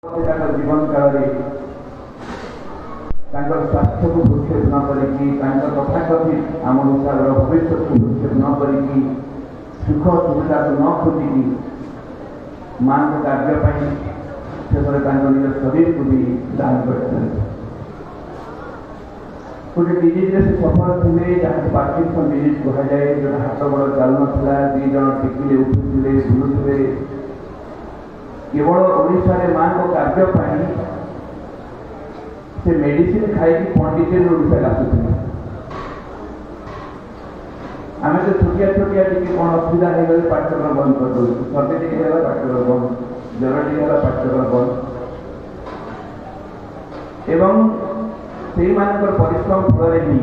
जीवन काल स्वास्थ्य को भूक्षेप न करी तथाकथित आम हिसाब भविष्य को भूक्षेप न करी सुख सुविधा को न खोजिकी माँ कार्य शेष निज शरीर को भी दान कर गोटे डिजीज से सफल थे जहाँ पार्किंसन डिजीज कहुए जो हाथ गोड़ चलु ना दी जन टिकिले उठुले बुलुले केवल ओडिशा रे माँ को कार्य से मेडिसिन खाई पंडिचेरी ओडिशा आसुले आम तो छोटिया छोटिया टी कौन असुविधा हो गले पाठ्यक्रम बंद कर दो सर्दी टी पाठ्यक्रम बंद ज्वर टी पाठ्यक्रम बंद एवं से परिश्रम फल ही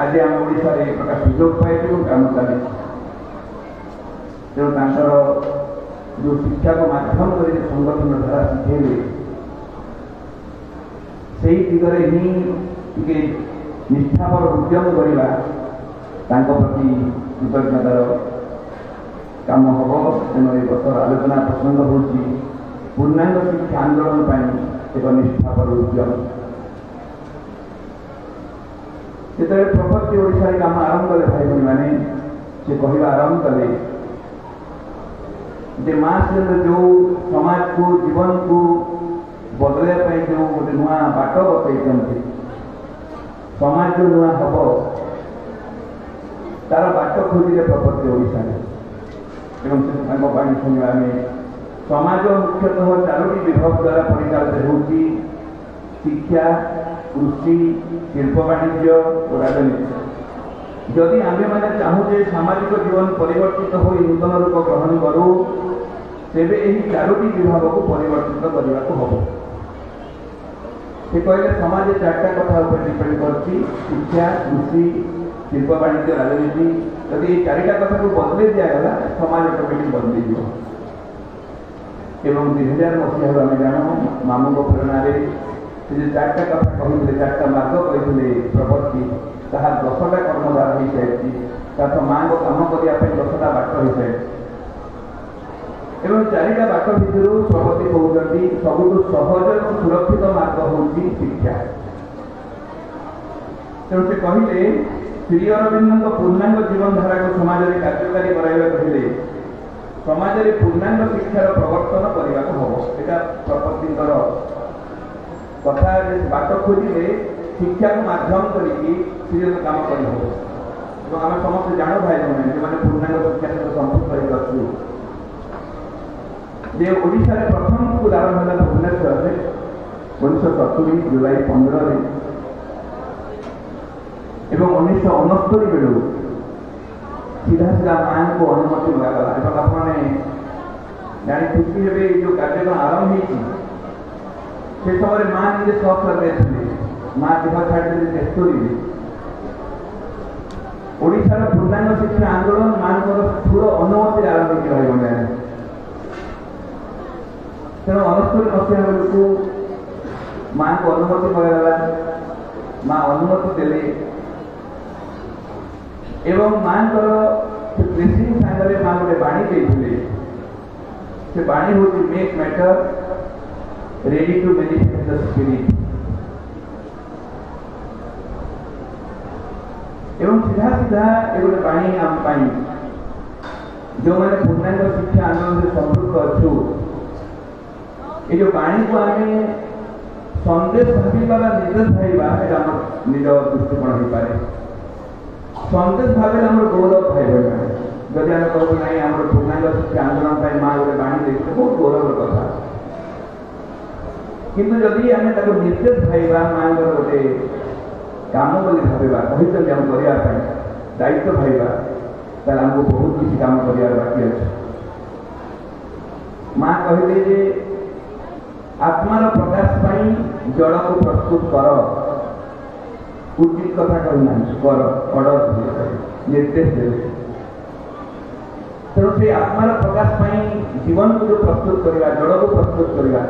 आज आम ओडिशा रे एक प्रकार सुजोग पाई काम चले तेणु जो शिक्षा को माध्यम कर संगठन धारा शिखेले से दिगरे ही टे निष्ठापर उद्यम करवा प्रति कृतज्ञतार काम हम तेणु ए बर्षर आलोचना प्रसंग हूँ पूर्णांग शिक्षा आंदोलन एक निष्ठापर उद्यम जो प्रपत्ति ओडिशा काम आरंभ कले भाई भाई मैंने से कह आरंभ कले जे माँ से जो समाज को जीवन को बदलने जो गोटे नुआ बाट बतई समाज जो नुआ हम तार बाट खोजिले प्रपत्ति ओडिशा एवं से शुणा आम समाज मुख्यतः 4टी विभाग द्वारा परिचालित होती शिक्षा कृषि शिल्प वाणिज्य और राजनीति जदि आमे माने चाहूजे सामाजिक जीवन परिवर्तित हो नूतन रूप ग्रहण करूँ तेबे यही 4टी विभाग को परिवर्तित करने को हम से कहले समाज 4टा कथा डिपेंड करती शिक्षा कृषि शिल्प वाणिज्य राजनीति यदि ये 4टा कथा को बदले दिगला समाज ऑटोमेटिक बदली दियो एवं 2000 मसीह आम जान मामू प्रेरणा से 4टा कथा कहते 4टा मार्ग कहते प्रपत्ति ताहा 10टा कर्मधार हो सारी माँ को कम करने 10टा बाट हो सारी एवं 4टा बाट भितर प्रपत्ति कहते सबुठ सहज और सुरक्षित मार्ग हूँ शिक्षा तेणु से कहले श्री अरविंद पूर्णांग जीवन धारा को समाज में कार्यकारी कराइबा कहले समाज में पूर्णांग शिक्षार प्रवर्तन करने को हम यहाँ प्रपत्ति कथा बाट खोजिले शिक्षा को माध्यम करके काम कर आम समस्त जान भाई भाई जो मैंने पूर्णांग शिक्षा सहित संपुक्त अच्छु जे ओडिशा रे प्रथम स्कूल आरंभ है भुवनेश्वर में 1970 जुलाई 15 एवं 1969 बेलू सीधा सीधा माँ को अनुमति लगाला एवं आपने जानी खुशी हे जो कार्यक्रम आरंभ हो से समय माँ निजे सफ लगे माँ देह छाड़ी तेस्तरी ओडिशार पूर्णांग शिक्षा आंदोलन माँ स्थूल अनुमति आरंभ रही तेणु 69 मसीहा बेलू माँ को अनुमति मिलगला माँ अनुमति देले एवं माँ प्रेसिंग सांगे माँ गोटे बाणी देते से बाणी हूँ make matter ready to benefit the spirit एवं सीधा सीधा ये गोटे बाणी आम जो मैंने पूर्णांग शिक्षा आंदोलन से संपृक्त अच्छु ये जो बाणी को आम सन्देश भाव निर्देश भाईबा निज दृष्टिकोण हो पाए सन्देश भाव आम गौरव भाई भाई जदि आम कहूँ ना आम पूर्णांग शिक्षा आंदोलन माँ गोटे बाणी देखते बहुत गौरव कथा किंतु जदि आम निर्देश भाईबा माँ गोटे काम बोली भावा कहते आम करने दायित्व भाईबा ताल आमको बहुत किसी काम कर बाकी अच्छे माँ कहले जे आत्मार प्रकाश पाई जड़ को प्रस्तुत कर उचित कथा कहना कर अर्डर निर्देश दे तेणु से आत्मार प्रकाश पाई जीवन को जो प्रस्तुत करवा जड़ को प्रस्तुत करवा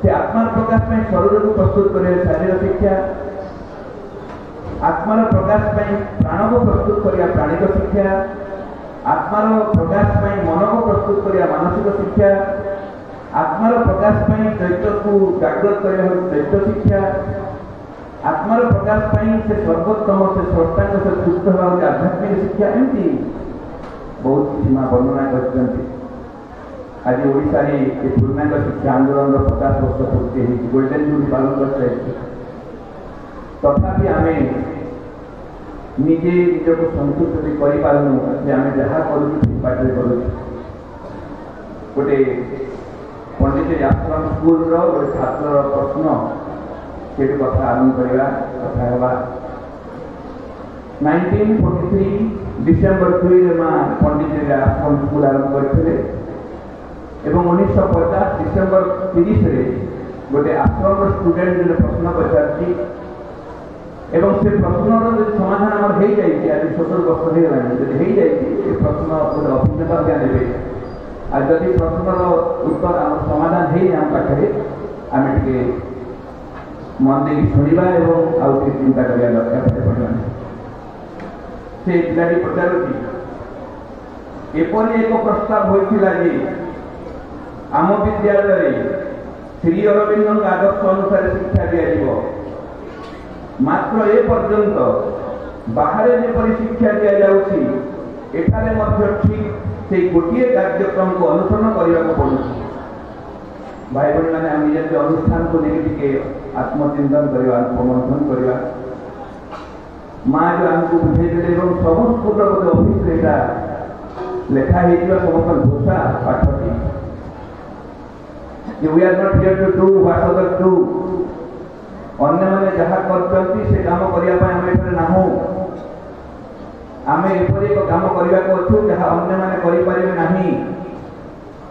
से आत्मार प्रकाश पाई शरीर को प्रस्तुत कर शारीर शिक्षा आत्मार प्रकाश पाई प्राण को प्रस्तुत करवा प्राणिक शिक्षा आत्मार प्रकाश पाई मन को प्रस्तुत करवा मानसिक शिक्षा आत्मार प्रकाश चैत्य को जागृत करने चैत्य शिक्षा आत्मार प्रकाश से सर्वोत्तम से स्रष्टांग से सुस्थ हवा आध्यात्मिक शिक्षा एमती बहुत सीमा वर्णना कर आज ओडिशा रे पूर्णांग शिक्षा आंदोलन 50 वर्ष पूर्ति गोल्डन जुबली पालन कर तथापि आम निजे निजक संतुष्ट करूँ आम जहाँ करुटे करूँ गोटे पंडित आश्रम स्कूल गोटे छात्र प्रश्न से कथा आरंभ करवा कथा 1943 डिसेम्बर 2 माँ पंडित आश्रम स्कूल आरंभ करते 1950 डिसेम्बर 30 गोटे आश्रम स्टूडेंट जो प्रश्न पचार से प्रश्नर जो समाधान आम हो जाए आज 70 वर्ष हो गला प्रश्न गोटे अभिज्ञता देवे आज जदि प्रश्नर उत्तर आम समाधान है आम पाखे आम टे मन दे शुणा आउ चिंता करवा दरकार से पिलाटी पचारुची एपरी एक प्रस्ताव होता जे आम विद्यालय श्री अरविंद आदर्श अनुसार शिक्षा दिया मात्र ए पर्यंत बाहर जेपरी शिक्षा दि जाऊँगी एठारे ठीक से गोटे कार्यक्रम को अनुसरण करने को पड़ू भाई भाई मैंने निज निज अनुष्ठान को लेकिन आत्मचिंतन करवा आत्ममंथन करवा माँ जो आमको बुझेदे सब स्कूल गोटे ऑफिस लेखाई समस्त घोषा पाठटी we are not here to do what other do अन्य मैंने जहाँ करते से काम करने नाहू आम एपरी एक कम करने को अच्छु जहाँ अन्य मैंने करें ना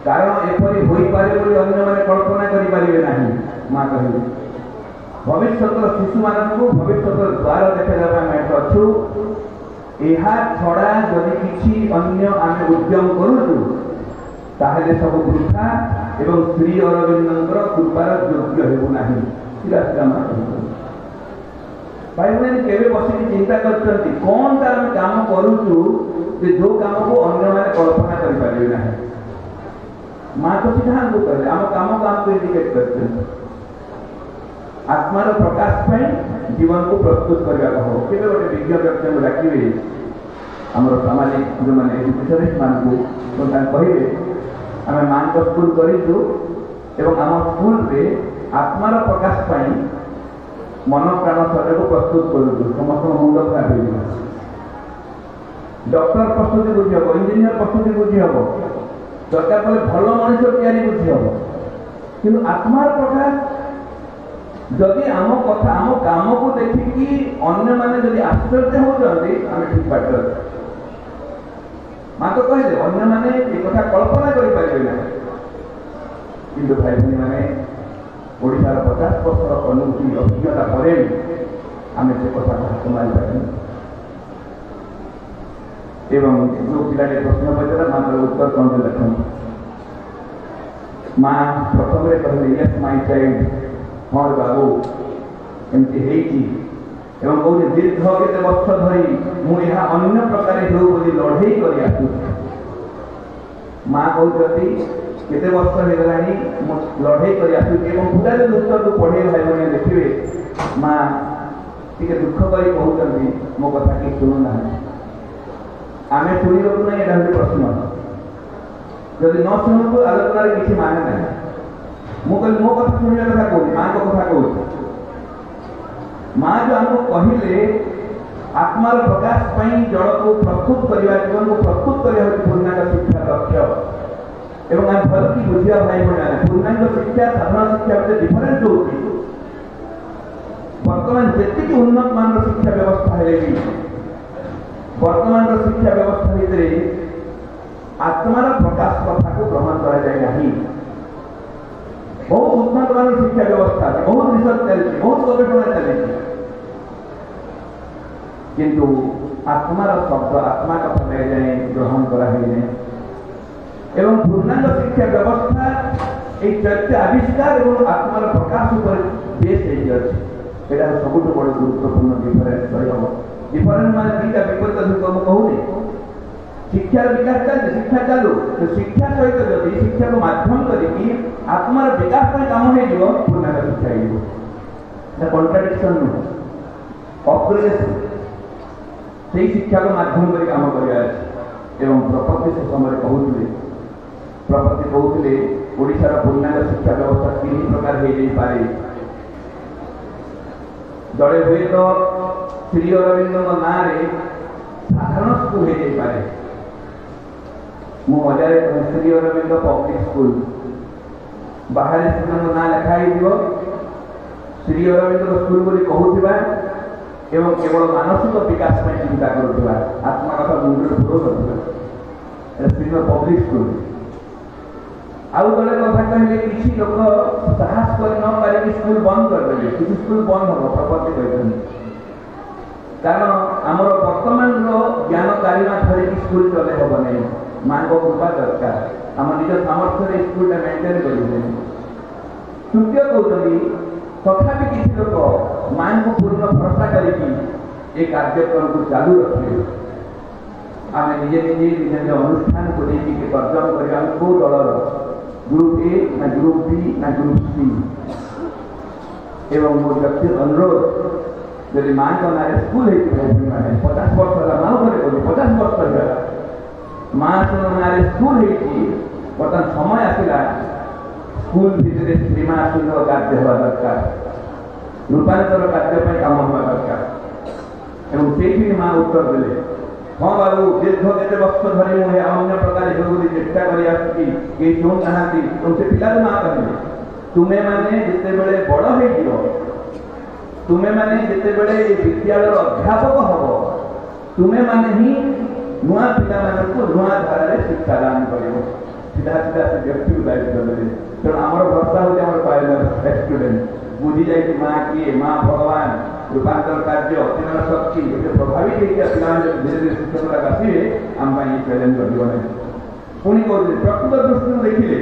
कारण एपरी हो पारे अन्य मैंने कल्पना करें ना माँ कह भविष्य शिशु मान भविष्य द्वार देखा अच्छु यह छड़ा जदि किसी अन्य आम उद्यम करूँ ताहले सब वृथा एवं श्री अरविंद कृपार योग्य होना भाई मैंने केवे बसिक चिंता करते कौन आम काम करूँ जो काम को अन्य मैंने कल्पना करें ना माँ तो सीधा हमको कहले आम काम को आमको इंडिकेट करते आत्मार प्रकाश जीवन को प्रस्तुत करने हो केवे गोटे विज्ञ व्यक्ति को डाकिबे आमर सामाजिक जो मैंने एजुकेशनिस्ट मानू कहे आम माँ स्कूल करूँ आम स्कूल रे आत्मार प्रकाश मन प्राण शरीर को प्रस्तुत करूँ समस्त मुंड खराब हो डॉक्टर प्रस्तुति बुझी हम इंजीनियर प्रस्तुति बुझी हम दरकार पड़े भल मनुष्य तैयारी बुझी हम कि आत्मार प्रकाश जदि आम कथा आम काम को देखिकी अन्य मैंने जदि आश्चर्य होती आम ठीक बात माँ तो कहले अन्य मैंने एक कथा कल्पना करें ना किंतु भाई भाई मैंने ओडिशार 50 वर्ष अनुभूति अभिज्ञता पर आम से कथा हाथ मारी पार एवं जो पिला प्रश्न पचार माँ उत्तर कौन देखते माँ प्रथम कहले यस माय चाइल्ड हाँ बाबू एमती कहते दीर्घ केते वर्ष धरी मुझे अन्य प्रकार हो लड़े कर माँ कहते केते वर्ष हो गला लड़े कर पूरा जो उत्तर को पढ़े भाई मैंने देखिए माँ टी दुख कर कहते मो कथा कि शुणुना आम शुणु ना यहाँ प्रश्न जदि न शुणु आलोचना किसी माने ना मुझे मो कथा शुणा कथा कहूँ माँ को कथा कहूँ माँ जो आमको कहले आत्मार प्रकाश जल को प्रस्तुत करने जीवन को प्रस्तुत करने पूर्णांग शिक्षा लक्ष्य एवं आम भल की बुझा भाई भाई पूर्णांग शिक्षा साधारण शिक्षा मध्य डिफरेन्स हो बर्तमान जी उन्नत मान शिक्षा व्यवस्था है वर्तमान शिक्षा व्यवस्था भितर आत्मार प्रकाश कथा को ग्रहण करा बहुत उन्नत मान शिक्षा व्यवस्था बहुत रिसर्च चलती बहुत गवेषणा चलती किंतु आत्मार शब्द आत्मा कथा जाए ग्रहण करा एवं पूर्णांग शिक्षा व्यवस्था एक चैत्य आविष्कार और आत्मार प्रकाश पर बेस यहाँ सबुठ बड़ गुरुत्वपूर्ण डिफरेन्स रही डिफरेन्स मान दुईटा विपरीत कहूनी शिक्षार विकास चलती शिक्षा चालू तो शिक्षा सहित जदि शिक्षा को माध्यम करके आत्मार विकास काम हो पूर्णांग शिक्षा हो कॉन्ट्राडिक्शन नुह अपग्रेडेशन से शिक्षा को माध्यम कर काम कर प्रपत्ति से समय कहते प्रपत्ति कहते ओडिशार पूर्णांग शिक्षा व्यवस्था 3 प्रकार हो पारे दले हुए तो श्री अरविंद ना साधारण स्कूल हो पाए मजार श्री अरविंद पब्लिक स्कूल बाहर स्टूडेंट ना लिखाई श्री अरविंद स्कूल बोली कहूथिबा एवं केवल मानसिक विकास में चिंता करुवा आत्मा कथा मुंडे भूल करथिबा श्री पब्लिक स्कूल आउ दले कथा कहले किसी लोक साहस कर न पारे स्कूल बंद कर देले किसी स्कूल बंद हो प्रपत्ति कहथन कारण आमर वर्तमान रो ज्ञान कारिमा धरे स्कूल चले हो नहीं मां को कृपा दरकार आम निज सामर्थ्य स्कूल मेंटेन करें तृतीय कहते तथापि किसी लोक मां को पूर्ण भरोसा करके कार्यक्रम को चालू रखे आम निजे निजे निज अनुष्ठान को लेकिन तर्जन करने को दलर ग्रुप ए ना ग्रुप बी ना ग्रुप सी एवं मोर व्यक्ति अनुरोध जब मां का ना स्कूल है 50 वर्ष माँ करे 50 वर्ष माँ ना स्कूल बर्तमान समय आसला स्कूल भितर श्रीमा सुंदर कार्य हवा दरकार रूपांतर कार्य काम हवा दरकार एवं से माँ उत्तर देले हाँ बाबू दीर्घ केते वर्ष धरी मुझे अन्य प्रकार चेष्टा कर जो नहांती से पिला माँ कहले तुम्हें माने जिते बड़े बड़ हो तुम्हें माने जिते बड़े विद्यालय अध्यापक हम तुम्हें माने ही नुआ पिला को नुआ धारा शिक्षा दान कर सीधा सीधा से व्यक्ति को दायित्व देते तेणु आमर भरोसा होता स्टूडेंट बुझी जाए माँ किए माँ भगवान रूपांतर कार्य अतिमान शक्ति प्रभावित होकर धीरे धीरे शिक्षक आसवे आम ये चैलेंज कर पुणी कहते प्रकृत दृष्टि देखिले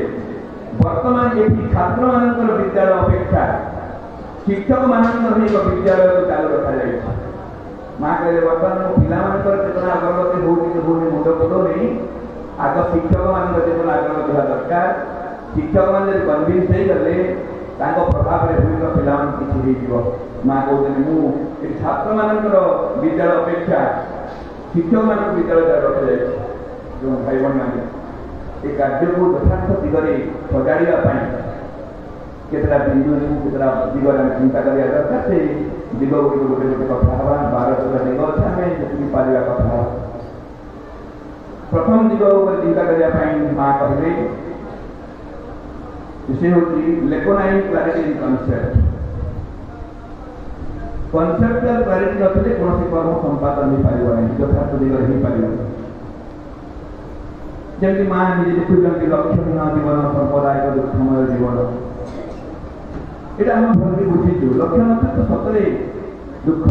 वर्तमान ये छात्र मान विद्यालय अपेक्षा शिक्षक मान विद्यालय को चालू रखा जाए माँ कहले बर्तमान पिला चेतना अग्रगति होनी मुंड पड़ो नहीं आग शिक्षक मान चेतना अग्रगति होगा दरकार शिक्षक मैंने कन्विन्स होगले प्रभाव में भूमिका पिला किसी माँ कहते मुझे छात्र मान विद्यालय अपेक्षा शिक्षक मान विद्यालय रखा जाए जो भाई बहन मैंने ये कार्य को यथार्थ दिगरे सजाड़ा केतटा बिंदु केतटा दिगरे चिंता करा दरकार से दिग गुड़ी गोटे गोटे कथा हवा 12 दिग अच्छे आम जी पारा कथा प्रथम दिग चिंता करने माँ कहले से हूँ लेकोनाइन क्लारिटी इन कनसेप्ट कनसेप्चुअल क्लारिटी नथिले कौन कर्म संपादन हो पार नहीं यथार्थ दिगरे हो पार जमी माँ निजे देखुं लक्ष्यहीन जीवन सांप्रदायिक दुखमय जीवन ये आम भलि बुझीचु लक्ष्य नथे तो सतरे दुख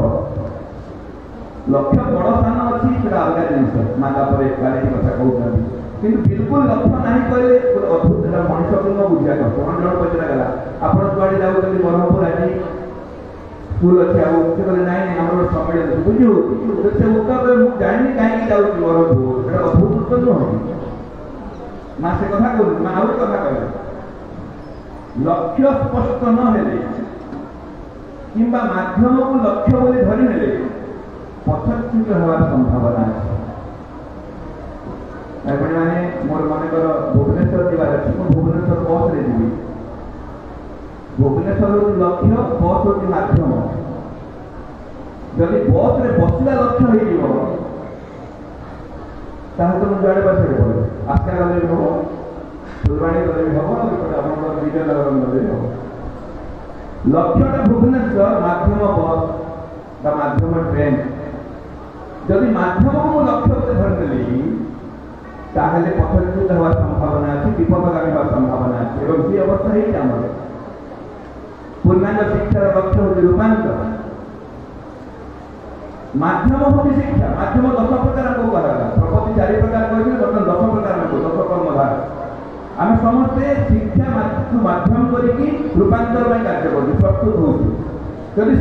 लक्ष्य बड़ स्थान अच्छी से अलग जिन माँ क्लारिटी कथा कहते कि बिल्कुल लक्ष्य ना कहले गोटे अद्भुत मनुष्य को न बुझा कष्ट मन जन पचरा गला आप कड़े जाऊँच ब्रह्मपुर आज स्कूल अच्छे आगे ना आम सम्मेलन बुझी से उत्तर मुझे जानी कहीं जाऊँ ब्रह्मपुर अद्भुत उत्तर नुह माँ से कथा कहूँ माँ आउट कथा कह लक्ष्य स्पष्ट न हेले किंबा माध्यम को लक्ष्य बोली धरी नेले पथच्युत होवार संभावना अच्छे मैंने मोर मनकर भुवनेश्वर जीवार अच्छे मुझे भुवनेश्वर बस रे जी भुवनेश्वर लक्ष्य बस हूँ माध्यम जदि बस रे बसला लक्ष्य हो तो मुझे बस पड़े आशा गले भी हम फुलवाणी गले भी हम विजयनगर गले भी हम लक्ष्यटा भुवनेश्वर माध्यम बस माध्यम ट्रेन जदि माध्यम को लक्ष्य धरदेली ताहले पथच्युत होवार संभावना अच्छी विपदगामी होवार संभावना अच्छी और सी अवस्था है आम पूर्णांग शिक्षार लक्ष्य हूँ रूपांतर माध्यम हूँ शिक्षा माध्यम 10 प्रकार को कहा प्रपत्ति 4 प्रकार कहते बर्तमान 10 प्रकार को 10 कर्मधार आम समस्ते शिक्षा माध्यम करके रूपांतर कार्य कर प्रस्तुत हो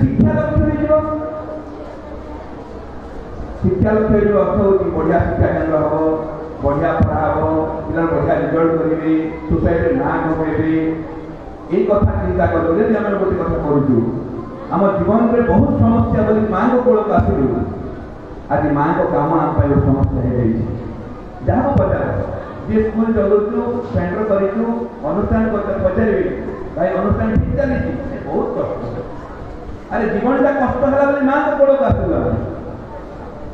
शिक्षा लक्ष्य हो शिक्षा लक्ष्य जो अर्थ हो बढ़िया शिक्षा केन्द्र हम এই কথা চিন্তা করবো যদি আমি গোटे কথা করছু आम जीवन में बहुत समस्या बोली माँ को कोल आसलु आज माँ को काम आम समस्या है जहाँ पचार जी स्कूल चलुचु सेंटर करूँ अनुष्ठान पचारे भाई अनुष्ठान ठीक चली बहुत कष्ट अरे जीवन का कष्ट है बोली माँ को कोल आसलु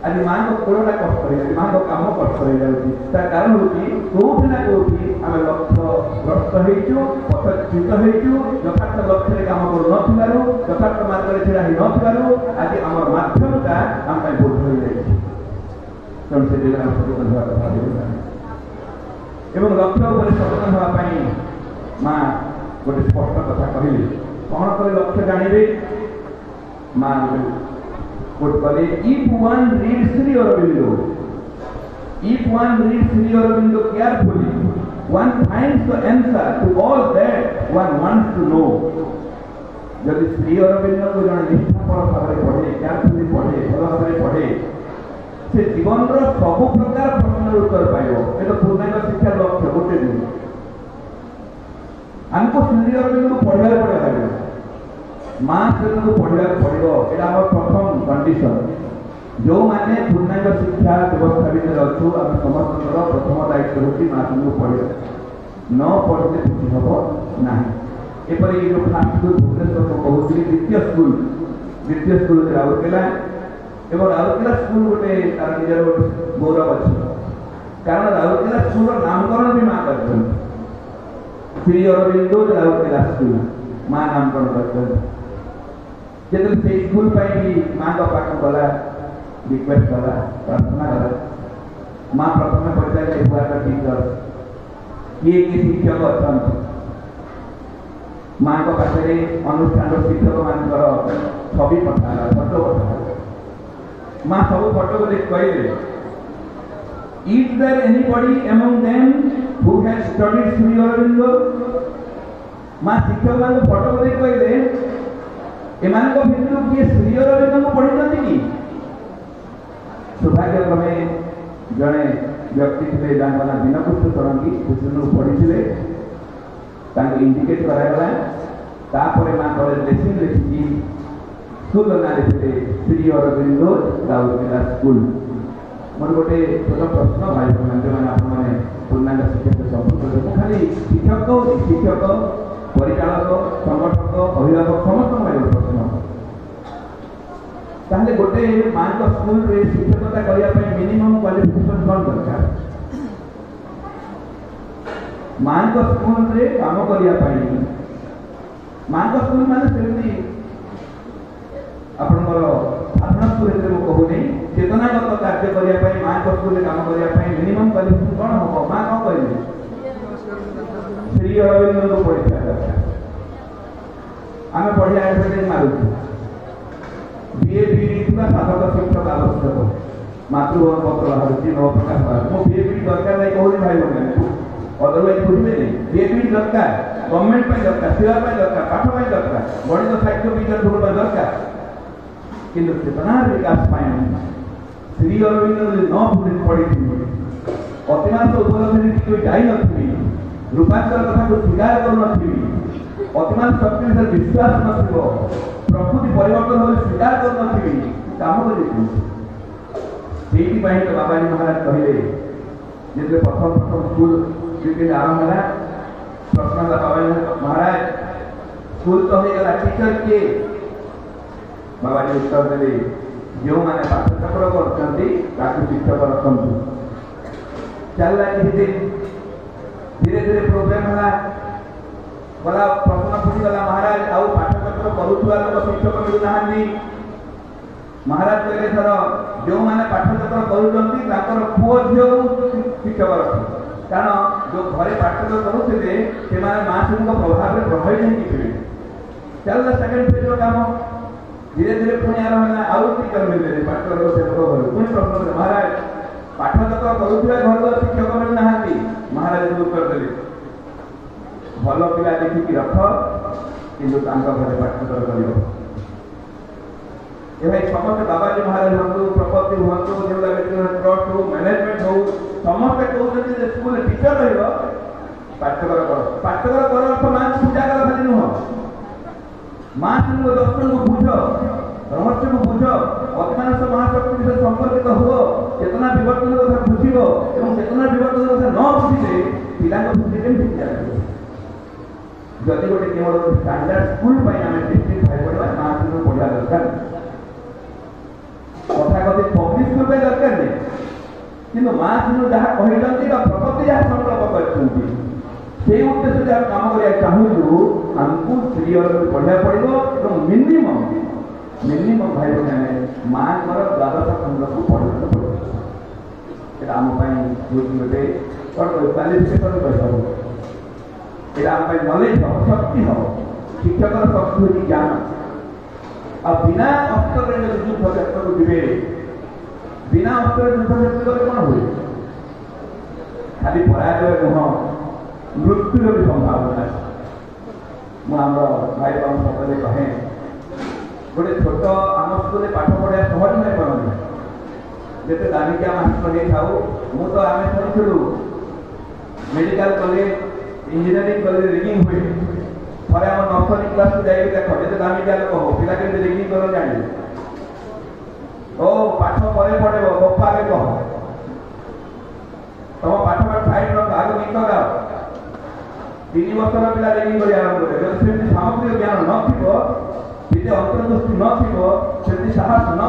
आज माँ को कोलटा कष्ट हो माँ को काम कष्ट हो जाए कारण हूँ कौटी ना कौटी आम लक्ष्य भ्रष्ट हो पथच्युत हो यथार्थ लक्ष्य काम कर यथार्थ मार्ग ढड़ा ही नू आज आम मध्यमता आम बोध हो जाए तेणु से सचेतन होगा कथा एवं लक्ष्य उपर सचेतन होगापी माँ गोटे स्पष्ट कथा कहले कौन कर लक्ष्य जानवे माँ कले if one reads Sri Aurobindo carefully one finds the answer to all that one wants to know जदि श्री अरविंद को जन निष्ठापर भाव पढ़े केयरफुली पढ़े भल भाव पढ़े से जीवन सब प्रकार प्रश्न उत्तर पाइब ये पूर्णांग शिक्षा लक्ष्य गोटे दिन आमको श्री अरविंद को पढ़ा पड़े माँ श्रेणी को पढ़ा पड़ो यहाँ प्रथम कंडीशन जो मैंने पूर्णांग शिक्षा व्यवस्था भितर अच्छु आम समस्त प्रथम दायित्व होती माँ श्रेणी को पढ़ा न पढ़ते बुझी हम ना एपरी जो फास्ट स्कूल भुवनेश्वर को कहूँ द्वितीय स्कूल राउरकेला एवं राउरकेला स्कूल गोटे तार निजर गोटे गौरव अच्छी कारण राउरकेला स्कूल नामकरण भी माँ कर श्री अरविंदो राउरकेला स्कूल माँ नामकरण कर जब से स्कूल भी माँ का पाठ गला रिक्वेस्ट कला प्रार्थना कला माँ प्रथम पचारे हुआ टीचर किए किए शिक्षक अच्छा माँ को पाखे अनुष्ठान शिक्षक मान छवि पठाला फटो पठाला माँ सब फटो को देख कहले Is there anybody among them who has studied Sri Aurobindo? माँ शिक्षक मान फटो को देख कहले एमान को भितर किए श्री अरविंद को पढ़ी कि सौभाग्यक्रमे जड़े व्यक्ति थे ना दीनकृष्ण षडंगी कृष्ण पढ़ी इंडिकेट करागला माँ कॉलेज लेखिन लिखी स्कूल ना लिखते श्री अरविंद राउरकेला स्कूल मोर गोटे छोट प्रश्न भाई जो मैंने पूर्णांग शिक्षा संपर्क खाली शिक्षक परिचालक संगठक अभिभावक समस्त प्रश्न ताहले गोटे माँ को स्कूल रे शिक्षकता करने मिनिमम क्वालिफिकेशन कौन दरकार माँ को स्कूल रे काम करने माँ को स्कूल मान से आपंकर साधारण स्कूल कहूनी चेतनागत कार्य करने माँ को स्कूल काम करने मिनिमम क्वालिफिकेशन कौन हम माँ कौन करेंगे श्री अरविंद को पढ़ा दरकार आम पढ़िया मारूँ बीए बीडी साधक शिक्षक आवश्यक मातृभवन पत्र बाहर 9 प्रकार बाहर बीए बीडी दरकार नहीं कहूँ भाई बहन अदरवाइज बुझे बीए बीडी दरकार गवर्नमेंट दरकार सेवा दरकार पाठ दरकार गणित साहित्य विज्ञान भूगोल दरकार किंतु चेतना विकास श्री अरविंद न पढ़ी अतिमांस उपलब्धि जाई रूपांतर कथा को स्वीकार कर अतिमान शक्ति विषय विश्वास नथिबो प्रकृति परिवर्तन हो स्वीकार कर नथिबी काम कर तो बाबाजी महाराज कहले जिते प्रथम स्कूल जिते आरंभ है प्रश्न बाबाजी महाराज स्कूल तो हो गला टीचर के बाबाजी उत्तर देले जो माने पाठचक्र करछंती ताकू शिक्षक रखंतु चलला धीरे धीरे प्रोग्राम है गला प्रश्न फुटीगला महाराज आउ पाठचक्र करुवा लोक शिक्षक मिलूना महाराज कहले थर जो मैंने पाठचक्र कर पुओ झील शिक्षक रख कारण जो घरे पाठचक्र करुले से माँ श्री प्रभाव में प्रभावित नहीं चलना सेकेंड फेज काम धीरे धीरे पुणी आरंभ है आउ टीचर मिले पाठचक्र सेवक घर पुणी प्रश्न महाराज पाठचक्र करुवा घर शिक्षक मिलूना महाराज उत्तर देते भल पिला देखिकी रख कि घरे पाठचक्र कर समस्त बाबाजी महाराज हूँ प्रपति हूँ ट्रस्ट हो मैनेजमेंट हो समस्ते कहते स्कूल टीचर रपाठचक्र कर अर्थ माँ पूजा कर माँ सिंह दर्शन को बुझ रहस्य को बुझ अतिमानस महाशक्ति से संपर्कित हुओ चेतना विवर्तन कथा बुझिब एवं चेतना विवर्तन कथा न बुझिले पिलांक बुद्धि केमति जाए जदि गोटे केवल स्टैंडर्ड स्कूल पर आम डिस्ट्रिक्ट भाई पढ़ा माँ सिंह पढ़ा दरकार कथा कथि पब्लिक स्कूल पर दरकार नहीं किंतु माँ सिंह जहाँ कहते प्रकृति जहाँ संकल्प कर से उद्देश्य जहाँ काम करा चाहूँ आमको श्री अरविंद पढ़ा पड़ो मिनिमम भाई बहन माँ द्वादश खंड को पढ़ा पड़ो ये आम गोटे क्वालिफिकेशन कह ये आम नॉलेज हम शक्ति हम शिक्षक शक्ति हूँ ज्ञान आ बिना अस्त्र युद्ध क्षेत्र को जीवे बिना अस्त्र युद्ध क्षेत्र कौन हुए खाली पराजय नुह मृत्युर भी संभावना मुझे भाई बहन सकते कहे गोटे छोट आम स्कूल पाठ पढ़ा सहज नहीं पड़े जिते दामिकिया मास्टर नहीं था मु तो आम शुणु medical college engineering college rigging हुए थे आम नर्सरी क्लास को जाइए देख जिते दामिकिया लोक हो पिला के रिगिंग कर जाने ओ पाठ पर पढ़े गपा आगे कह तुम पाठ पाठ साइड रख आगे गीत गाओ 3 वर्षर पिला रिगिंग कर आरंभ करे जब सामग्रिक ज्ञान न अंतर्दृष्टि न साहस न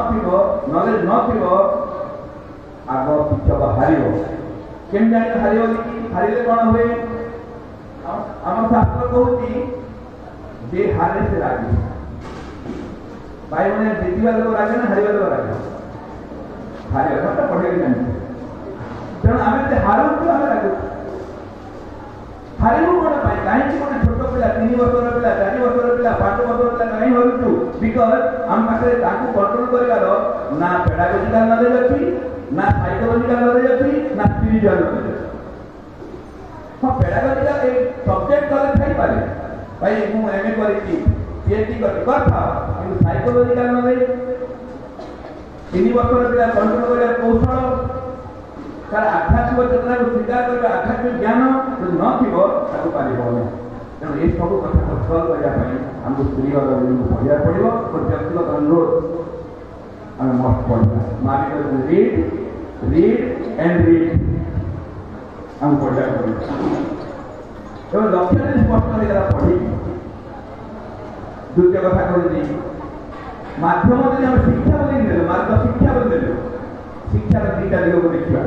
नॉलेज न आग शिक्षक हार केम जाने हारे कौन हुए आम शास्त्र कहूँ जे हारे से रागे भाई मैंने जीतवा लोग रागे ना हारे लोग रागे हारे पढ़े जानी तेणु आम हारू आम रागू हारू कौन कहीं गोटे छोट पिला 3 वर्षर पिला 4 वर्षर पिला 5 वर्षर पिला कहीं हारूचु बिकज आम पाखे कंट्रोल कर ना पेडागोजिकल नॉलेज अच्छी ना साइकोलॉजिकल नॉलेज अच्छी ना स्पिरिचुअल नॉलेज हाँ पेडागोजिकल एक सब्जेक्ट नॉलेज थी पारे भाई मु एमए करी पीएचडी कर था कि साइकोलॉजिकल नॉलेज 3 वर्षर पिला कंट्रोल कर कौशल तार आध्यात्मिक चेतना को स्वीकार कर आध्यात्मिक ज्ञान जो न पार तेणु ये सब कथा सल्व करने आमको स्त्री और पढ़ा पड़ो और व्यक्तिगत अनुरोध आम मस्ट पढ़ा माँ भी रीड एंड रीड आम पढ़ा पड़ो लक्ष्य यदि स्पष्ट होगा पढ़ी द्वितीय कथा कहते माध्यम यदि आम शिक्षा बोल मार्ग शिक्षा बोल शिक्षार 2टा दिग को देखा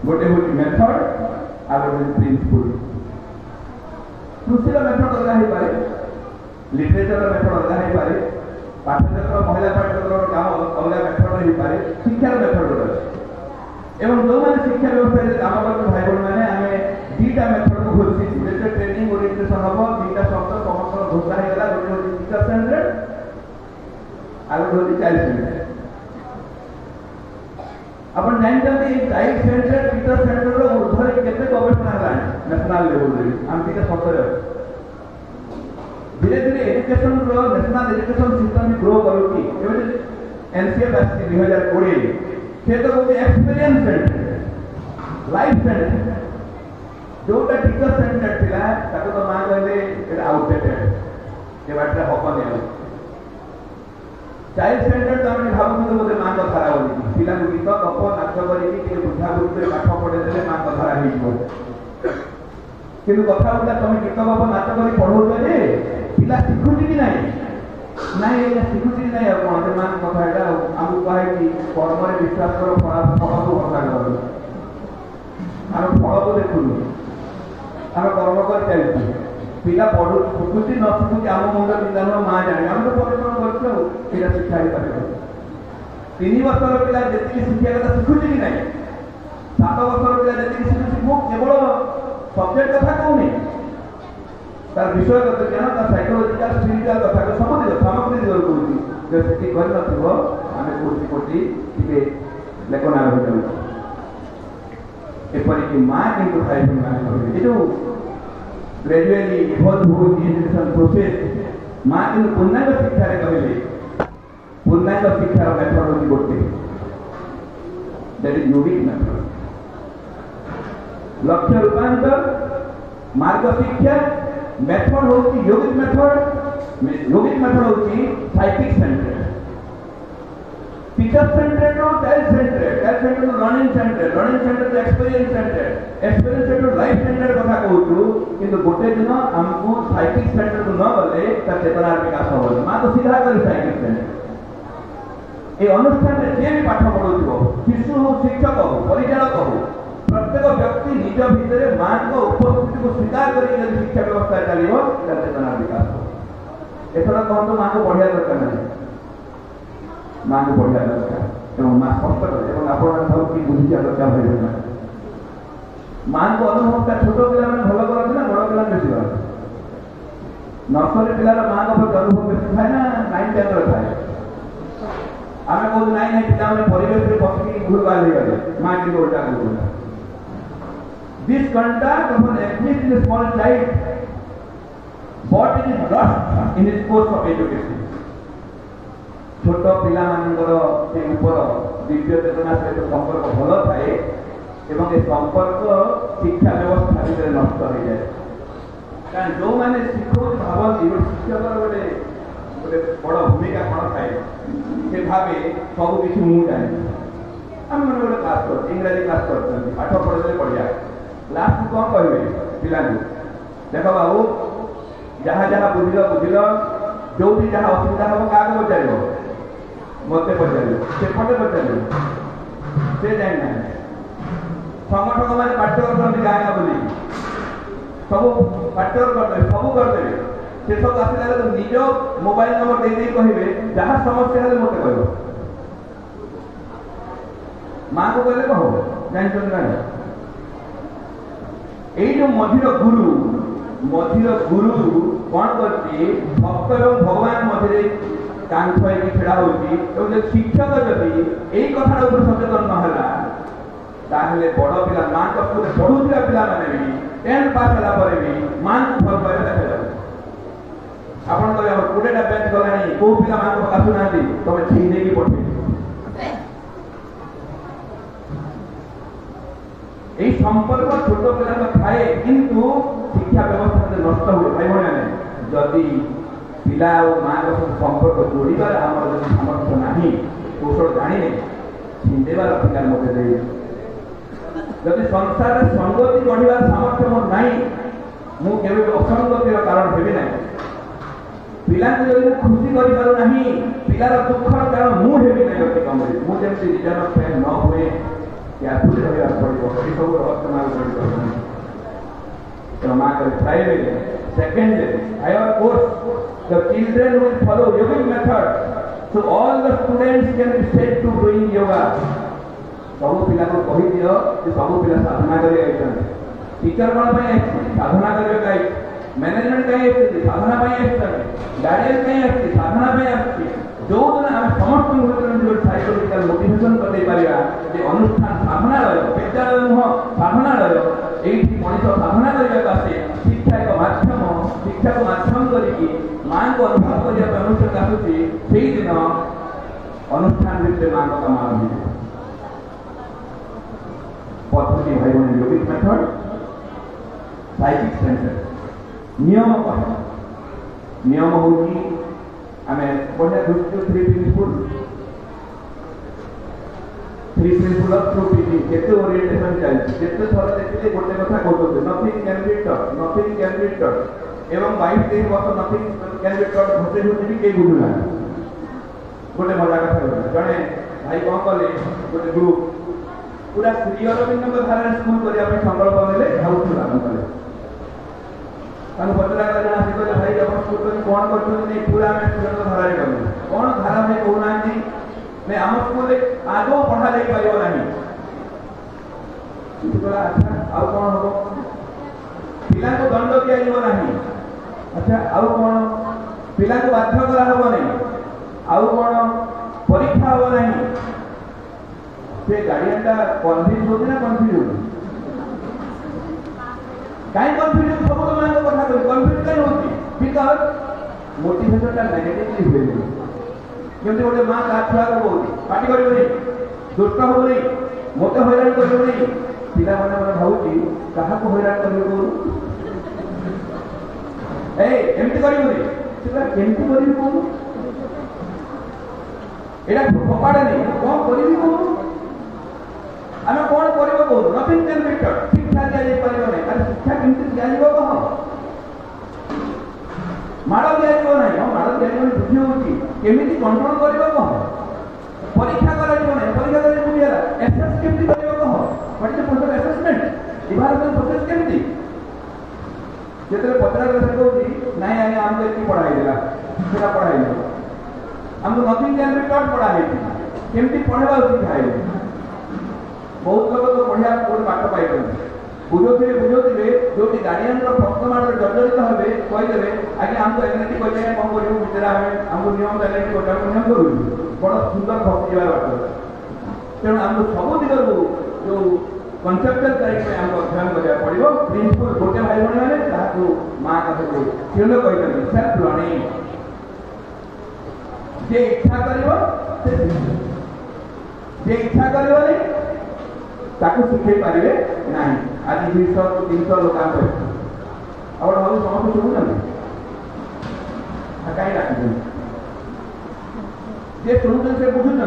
गोटे हूँ मेथड आ गोटे प्रिंसिपल कृषि मेथड अलग हो पाए लिटरेचर मेथड अलग हो पाए पाठ्यचक्र महिला पाठ्यचक्र काम अलग मेथड हो पाए शिक्षार मेथड अलग एवं जो मैंने शिक्षा व्यवस्था काम कर भाई बहन मैंने आम 2टा मेथड को घोषी गोटे ट्रेनिंग ओरिएंटेशन हम 2टा शब्द समस्त घोषणा होगा गोटे हूँ टीचर सेंटर्ड आ गोटे हूँ चाइल्ड सेंटर्ड अपन जानते चाइल्ड सेंटर टीचर सेंटर ऊर्धर केते गवेषणा है नेशनल लेवल रे हम टीका सतरे धीरे धीरे एजुकेशन रो नेशनल एजुकेशन सिस्टम ग्रो करूची एवं एनसीएफ आसी 2020 से तो गोटे एक्सपीरियंस सेंटर लाइफ सेंटर जोटा टीचर सेंटर थिला ताको तो मां कहले एटा आउटडेटेड ए बाटरे हकने चाइल्ड सेंटर तो आम भावुँ बोले माँ कथारा बोली पिला गीत गप नाच करके बुझा बुझे पाठ पढ़े देते माँ कथारा हो कि कथा बोला तुम गीत गप नाच कर पढ़ाऊच जे पिला शिखुची कि ना शिखुची कि ना कौन माँ कथा आमको कहे कर्म विश्वास कर फल को कथा कर आम फल को देखुनु आम कर्म कर चलती पिला पढ़ू शिखुची न शिखुची आम मुंड चिंता नुह माँ जाने आम तो परिश्रम कर शिक्षा हो पारे 3 वर्षर पिला जी शिक्षा कथा शिखुची कि ना 7 वर्षर पिला जी शिखुची मु केवल सब्जेक्ट कथा कहूनी तार विषयगत ज्ञान तार साइकोलॉजिकल स्पिरिचुअल कथा को सब दिग सामग्री दिग कहूँ जो से कर आम कोटि कोटि टे लेखना हो जाऊँ एपरिक माँ कि भाई बहन जो ग्रेजुएटली इवॉल्व हो एजुकेशन प्रोसेस माँ कि पूर्णांग शिक्षा कहले पूर्णांग शिक्षार मेथड हूँ गोटे दैट इज यूनिक मेथड लक्ष्य रूपांतर मार्ग शिक्षा मेथड हूँ योगिक मेथड योगिक मेथड होची साइकिक सेंट्रेड, टीचर सेंट्रेड रो चाइल्ड सेंट्रेड, चाइल्ड सेंट्रेड रो लर्निंग सेंट्रेड, लर्निंग सेंट्रेड रो एक्सपीरियंस सेंट्रेड, एक्सपीरियंस सेंट्रेड रो लाइफ सेंट्रेड कथा कहूछु। किंतु गोटे दिन हमको साइकिक सेंट्रेड को न गले ता चेतनार विकास होबो मा तो सीधा कर साइकिक सेंट्रेड। ए अनुष्ठान रे जे भी पाठ पढौथिबो, शिशु हो शिक्षक हो परिचालक हो, प्रत्येक व्यक्ति निज भितर मां को उपस्थिति को स्वीकार करी यदि शिक्षा व्यवस्था चलिबो ता चेतनार विकास हो। एथरा कहतो मां को पढ़िया दरकार नहीं, मां को पढ़िया दरकार एवं मां स्पष्ट करे एवं आपण सब की बुझिया दरकार होय ना। मां को अनुभव का छोट पिला माने भलो करत ना बड़ पिला बेसी करत। नर्सरी पिला मां को अनुभव बेसी थाय ना 9 10 रो थाय। आमे को नहीं नहीं पिला माने परिवेश रे बसकी भूल बाल हे गले मां की उल्टा को। This conduct of an ethnic in a small child what it is lost in its course of education। छोट पिला मानकर से ऊपर दिव्य चेतना सहित संपर्क भल थाए एवं ए संपर्क शिक्षा व्यवस्था भितर नष्ट हो जाए। कारण जो माने शिक्षक भावती शिक्षक गोटे गोटे बड़ भूमिका कौन थाए से भावे सब किसी मुझे जाने। आम मैंने गोटे क्लास कर इंग्राजी क्लास कर पाठ पढ़े बढ़िया लास्ट कौन कहे पिला देख बाबू जहाँ जहाँ बुझल बुझल जो भी जहाँ असुविधा हम क्या पचार मत पचार सेपटे पचार से जाना संगठक मैंने पाठ कर गाँ गाँ बोली सब पाठ करदे सब करदे से सब आसला निज मोबाइल नंबर दे कहे जहाँ समस्या है मत कह माँ को कहले कह जान এই যে মধির গুরু কোন করছে ভক্ত এবং ভগবান মধ্যে কাঙ্ক্ষ হয়ে ছেড়া হচ্ছে এবং যে শিক্ষক যদি এই কথার উপর সচেতন নহলা তাহলে বড় পিলা মা কষ্টে পড়ুଥିବା ପିଲାମାନେ ବି 10 ପାସ୍ ହେଲା ପରେ ବି ମାଙ୍କୁ ଭଲ ପାଇବା ଦେଖାଯାଉଛି। ଆପଣ କହିବେ ଆମର 20ଟା ବ୍ୟାଚ୍ ଗଲାଣି କୋଉ ପିଲା ମାଙ୍କୁ ଆସୁନାହାନ୍ତି ତମେ ଛିଁ ଦେଇକି ପଠେଇ এই সম্পর্ক ছোট পিলার থাকে কিন্তু শিক্ষা ব্যবস্থা নষ্ট हुए ভাই ভাই যদি পিলা ও মা সম্পর্ক जोड़ीबार आम सामर्थ्य नहीं कौशल जानी छिंदेबार अधिकार मत दे जदि संसार संगति बढ़िबार सामर्थ्य मोर नहीं मुझे असंगतिर कारण हेबी ना पिला खुशी कर पार ना पिलार दुखर कारण मुझे ना अति कम मुझे रिजर्व फैन न हुए कैपुल रहा पड़ो ये सब रहस्य मार्ग माँ कर private second higher course the children will follow yogic method so all the students can be set to doing yoga सब पिला को कहि दियो कि सब पिला साधना करी आइछन टीचर कोन पय साधना करबे काई मैनेजमेंट काई साधना पय आइछन गार्डियन काई आइछन साधना पय आइछन जो दिन आम समस्त साइकोलॉजिकल मोटिवेशन कर जे अनुष्ठान साधनालय विद्यालय नुह साधनालय ये मनीष साधना करने आसे शिक्षा एक मध्यम शिक्षा को मध्यम करके माँ को अनुभव करने अनुष्ठान आसूसी से दिन अनुष्ठान भितर माँ का काम आरंभ पद्धति भाई बहन योगिक मेथड साइकिक सेंटर नियम कह नियम हूँ आम बढ़िया दृष्टि three principle of true teaching केते ओरिएंटेशन चलछि केते थोड़ा देखिले गोटे कथा कहते नथिंग कैन बी टॉट एवं 22 वर्ष नथिंग कैन बी टॉट घटे होती के बुझुना गोटे मजा कथा जने भाई कौन कले गोटे ग्रुप पूरा श्री अरविंद धारा स्कूल करिया पे संकल्प नेले हाउसफुल आरंभ कले तानु पतला कले आसी कले भाई अपन स्कूल को कौन करछन नहीं पूरा में स्टूडेंट धारा कले कौन धारा में कहना नहीं आम स्कूल आदौ पढ़ा जा पार ना अच्छा आउ कौन हम पिला को दंड दिया ना अच्छा आउ कौन पिला को बाध्य करा हम नहीं आउ कौन परीक्षा हम नहीं से गार्डियन टा कन्फ्यूज होती ना कन्फ्यूज होती कहीं कन्फ्यूजन सब मान कथा कन्फ्यूज कहीं होती बिकॉज मोटिवेशन टा नेगेटिवली हुए केमती गोटे माँ ता छुआ को बोली पार्टी कर दुष्ट हम नहीं मत हैरान कर पिला मैंने भावी क्या हैरान कर एमती कर केमती करी कौन एटा फोपाड़े नहीं कौन करी कौन आम कौन कर कौन नथिंग कैन बी टॉट शिक्षा दिया जाई परिबो नहीं अरे शिक्षा केमती दिया जीवो कह माड़ दिया जीवो नहीं हम माड़ दिया जीवो बुझी होची केमती कंट्रोल करिवो कह परीक्षा करा जीवो नहीं परीक्षा करा बुझी हला एसेस केमती करिवो कह what is the process assessment evaluation process केमती जेतरे पत्रा से कहूची नहीं आगे हमको एति पढ़ाई देला सेटा पढ़ाई देला हमको नथिंग कैन बी टॉट पढ़ाई केमती पढ़ेबा सिखाई बहुत लोग तो बढ़िया कोड पाठ पाई बुझोथे जो गार्डियन प्रश्नमान जर्जरित हे कहीदेवे आगे हमको एग्नेटी कहे कौन कर भितर हमको नियम एग्नेटी नियम करूँ बड़ सुंदर भक्ति जबार बात तेणु आमको सब दिगरू जो कनसेप्चुअल टाइप में हमको अध्ययन करा पड़ो प्रिंसिपल गोटे भाई भाई मैंने माँ कथा को कहते सेल्फ लर्निंग जे इच्छा कर शिखे पारे ना आज 200-300 लोक और भाव समस्त शुभुना कहीं डाक जे शुणुन से बुझुन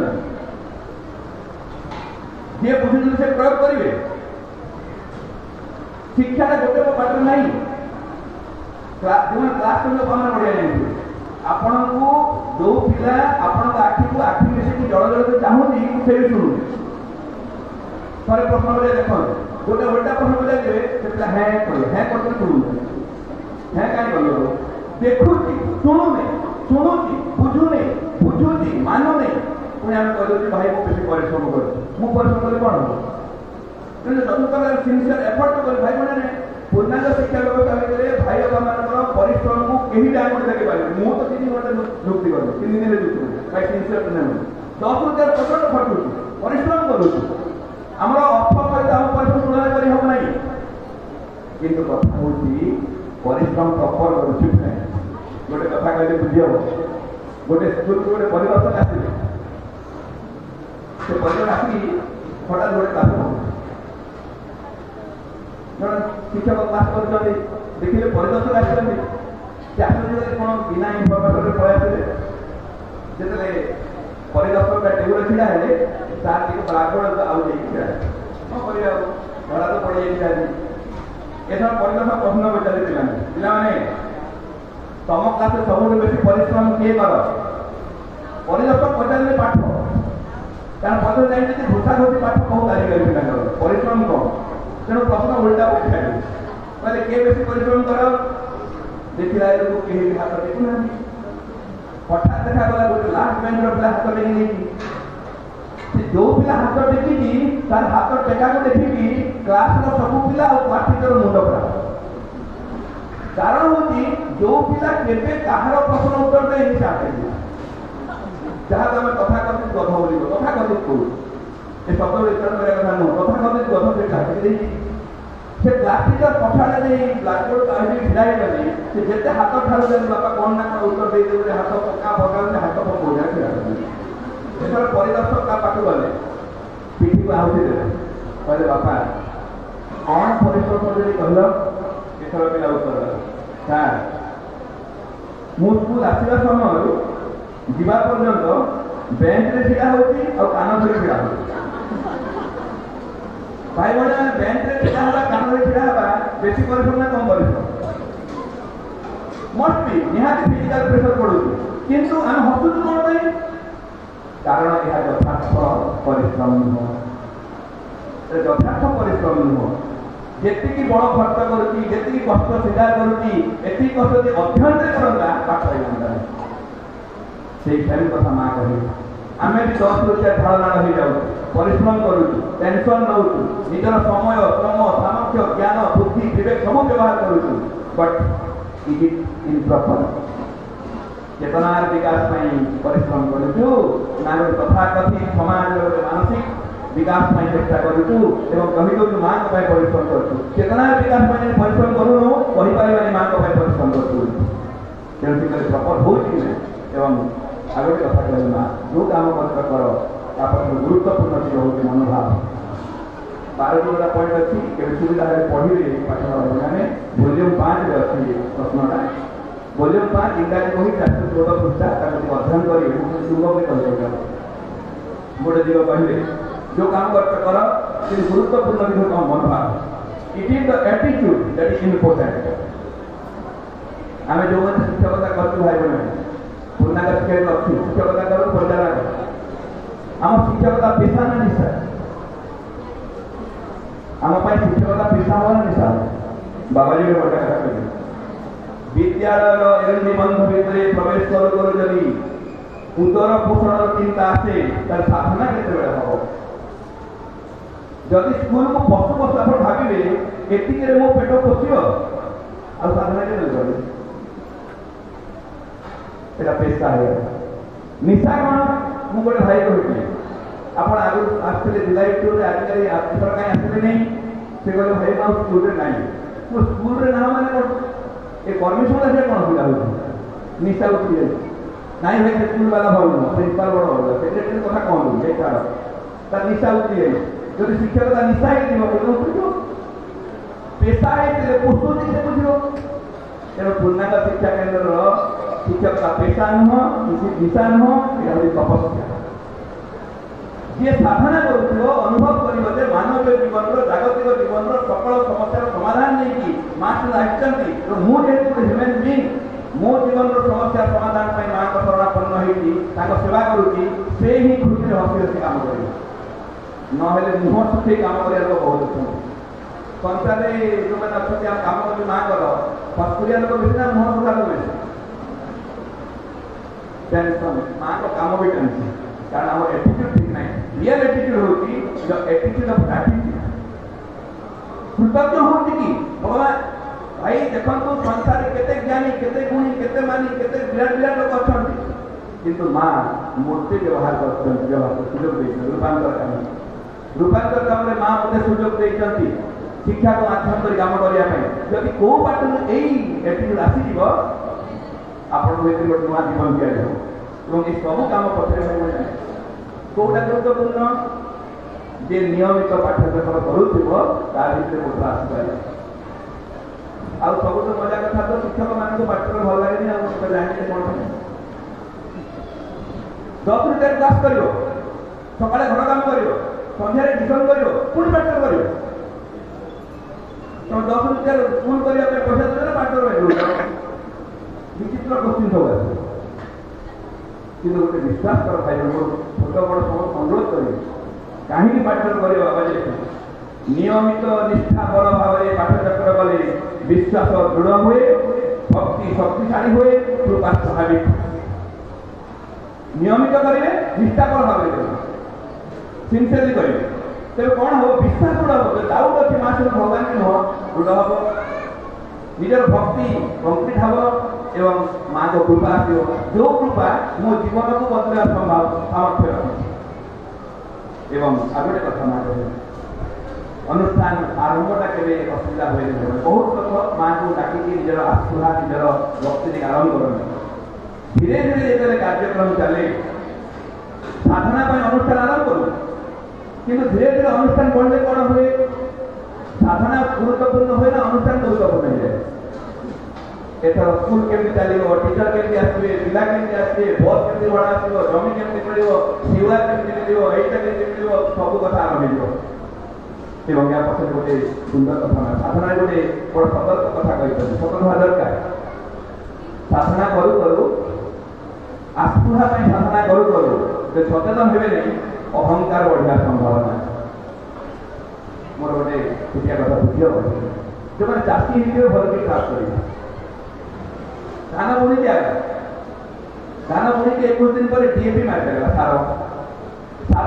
जे बुझुन से प्रयोग करेंगे शिक्षा गोटे पाठ नहीं क्लास बढ़िया जाए आपण को जो पिला आपण आखि को आखि मिसेक जड़ जड़ चाहूँगी से शुणु थे प्रश्न बोले देख गोटे उल्टा प्रश्न बोले देवे हाँ करते शुणु हाँ कहीं गल देखुची शुणुनी शुणुची बुझुनी बुझुची मानुनी पुणी आम कह भाई मुझे बेसी परिश्रम कर परिश्रम कले कौन हम तेनाली चतुर्थ सिनसीयर एफर्ट कर भाई मैंने पूर्णांग शिक्षा व्यवस्था भितर भाई बाबा मान परिश्रम को कहीं टाइम लगे पारे मुझे तो 3 घंटे नियुक्ति करूँ 3 दिन नियुक्ति भाई सिनसीयर 10,000 प्रचंड खटुची परिश्रम करुच्छी आम अर्थ सहित आम परिश्रम तुलना कर हम ना कि कथा हूँ परिश्रम प्रपर करुच्छी गोटे कथा कहते बुझी हम गोटे स्कूल को गोटे परिदर्शक आसिले से परिदर्शक आसिक हठात गोटे क्लास जन शिक्षक क्लास कर देखिए परिदर्शक आसते कौन बिना इनफर्मेशन पलि आसे जो परिदर्शक टेबुल छिड़ा है सार टी ब्लाकबोर्ड आउ छड़ा कौन कर धरा तो पड़ जाए एथर परिदर्शक प्रश्न पचारे पाने तुम क्लास सब बेस परिश्रम किए कर परिदर्शक पचारे पाठ कारण पचार जाए घोषा घोषी पाठ कौ तारीख परिश्रम कौन तेणु प्रश्न उल्टा उठा कहले किए बेसी परिश्रम कर देखला कहीं हाथ टेकुना हठात देखा गला गोटे लास्ट बेंच पिला हाथ टेकी नहीं जो पिला हाथ टेकी तार हाथ टेका को देखिकी क्लास सब पिला और टीचर मुंड खराब कारण हूँ जो पिला केवे कहार प्रश्न उत्तर दे जहाँ तुम तथाकथित गध बोल तथाकथित कौ ये शब्द उच्चारण करने कथा नुह तथाकथित गध से घाटी से क्लास टीचर पछाड़े ब्लाकबोर्ड कहीं भिड़ाई गले से जिते हाथ ठार बापा कौन ना कौन उत्तर दे हाथ पक्का पका हाथ पका छड़ा परिदर्शक का पाठ गले पिठी को आहुति दे कहले बापा कौन परिश्रम कर कहल एथर पिला उत्तर सर मु स्कूल आसवा समय जीवा पर्यंत बेंच रे छिड़ा होती और कान धरी छिड़ा होती भाई भाई मैंने बेंच रे छिड़ा होला कान धरी छिड़ा हबा बेसी परिश्रम ना कम परिश्रम मस्ट बी निहाती फिजिकल प्रेशर पड़ुची किंतु हम हसुचु कोन पई कारण यह यथार्थ परिश्रम नुह यथार्थ परिश्रम नुह जेतिकी बड़ खर्च करुच्ची जेतिकी कष्ट स्वीकार करुच्ची एति कष्ट यदि अध्ययन करता पाठ पाइबा से कथा माँ कहे आम भी 10 रुपया ढालनाड़ हो जाऊ परिश्रम करुचु टेंशन नौ निजर समय श्रम सामर्थ्य ज्ञान बुद्धि विवेक सब व्यवहार करुचु बट इज इट इनप्रॉपर चेतनार विकास परिश्रम करुचु ना तथाकथित समाज मानसिक विकास चेष्टा करुचु एवं कही दो माँ परिश्रम करुचु चेतनार विकास परिश्रम करूनु कही पारे माँ परिश्रम करुचु तेणु प्रपर हो आगे कथा कह जो काम कर गुरुत्वपूर्ण चीज हूँ मनोभाव 12 जोड़ा पॉइंट अच्छी सुविधा पढ़े पाठ मैंने वॉल्यूम 5 अच्छी प्रश्नटा वॉल्यूम 5 इंग्राजी बही 414 पृष्ठा अध्ययन कर गोटे जीव कहले जो काम कर गुरुत्वपूर्ण विषय कम मनोभाव it is the attitude that is important आम जो शिक्षकता कर भाई बहन पूर्णांग शिक्षा अच्छी शिक्षकता कर परिचालन आम शिक्षकता पेशा ना निशा आम शिक्षकता पेशा हमारा निशा बाबाजी बड़ा कथा विद्यालय निबंध भितर प्रवेश करू करू जदि उदर पोषण चिंता आसे तार साधना केते हम जदि स्कूल को पशु पशु आप भावे एतिके मो पेट पोषिब आ साधना के पेशा है निशा कौन मुझे गोटे भाई कहती आप आगे आसते जुलाई टूर आजिकल आसर कहीं आसले नहीं से कहले भाई मैं स्कूल में ना स्कूल में ना मैंने ये परमिशन से कौन सुविधा होती निशा उठी जाए नाई भाई स्कूल वाला भल नुह प्रिंसिपाल बड़ भल सेक्रेटरी कथा कहूँ ये छाड़ तार निशा उठी जाए जब शिक्षकता निशा हो पेशा है पोषुति से बुझो तेणु पूर्णांग शिक्षा केन्द्र शिक्षकता पेशा नुह किसी निशा नुह यह तपस्या जी साधना करो अनुभव कर मानवीय जीवन जागतिक जीवन सकल समस्या समाधान नहीं माँ आसती मुझे ह्यूमन बीइंग मो जीवन समस्या समाधान माँ को शरणापन्न होती सेवा करुच्ची से ही खुशी हसी हसी काम कर मुह सुखे काम कर बहुत अच्छा संसार जो मैंने अच्छा कम कर माँ कर हस्कुरिया लोक बेसी ना मुह सुखा लोग बेसी टेंशन माँ को काम भी टेंशन कारण आम एटीट्यूड ठीक ना रियल एटीट्यूड होती एटीट्यूड ऑफ ग्रैटिट्यूड कृतज्ञ होती कि भगवान भाई देखो संसार केते ज्ञानी केते गुणी केते मानी केते विराट विराट लोक अच्छा किंतु माँ मूर्ति व्यवहार कर सुजोग रूपांतर काम माँ मत सुजोग देती शिक्षा को माध्यम कर काम करने जदि कौ बाट यही एटीट्यूड आसीज आप गोटे नुआ जीवन दिया ये सब काम पछरे कौटा गुरुत्वपूर्ण जे नियमित पाठ्यक्रम करूथिबो ता भितर मुद्रा आसपारे आ सब मजा कथा तो शिक्षक मान पाठ्यक्रम भल लगे नहीं जाने कौन 10 रुपये क्लास करियो सकाळे घर काम करियो संध्यारे ट्यूशन करियो पुणी पाठ्यक्रम करियो तो 10 रुपये स्कूल करिया पे पैसा देले पाठ्यक्रम विचित्र क्वेश्चन सब आसे कि गोटे विश्वास कर भाई छोट बड़ सब अनुरोध करें कहीं पाठ्यक्रम कर बाबा नियमित निष्ठा बल भाव में पाठ्यचक्र कले विश्वास दृढ़ हुए भक्ति शक्तिशाली हुए कृपा स्वाभाविक नियमित करेंगे निष्ठापर भाव सिंसियरली करेंगे तेज कौन हम विश्वास दृढ़ हम डाउट अच्छे माँ से भगवान की नुह दृढ़ हम निजर भक्ति कंप्लीट हम एवं माँ को कृपा आसो जो कृपा मो जीवन को बदल संभव सामर्थ्य रखी एवं आ गए कथा माँ कह अनुष्ठान आरंभटा के असुविधा हुए बहुत लोग माँ को डाकिकी निजर आस्था निजर भक्ति आरंभ करते धीरे धीरे जो कार्यक्रम चले साधना अनुष्ठान आरंभ करूँ कि धीरे धीरे अनुष्ठान बढ़ले कौन हुए साधना गुरुत्वपूर्ण हुए ना अनुष्ठान गुरुत्वपूर्ण हो जाए एथर स्कूल केमती चलो टीचर केमती आसवे पिला केमती आसवे बस केमती भड़ा आसो जमी केमती मिल सेवा केमती मिल यहीटा केमती मिल सब कथा आरंभ हो या पक्ष गोटे सुंदर कथा ना साधना गोटे बड़ सतर्क कथा कही सतर्क हवा दरकार साधना करू करू आस्था साधना करू करू जो सचेतन हे नहीं अहंकार बढ़िया संभावना मोर गोटे छुटिया कथा बुझ जो मैंने चाषी हिसाब भल की चाष कर धान बुणी दिया धान बुणी के 21 दिन पर डीएपी मारदेला सार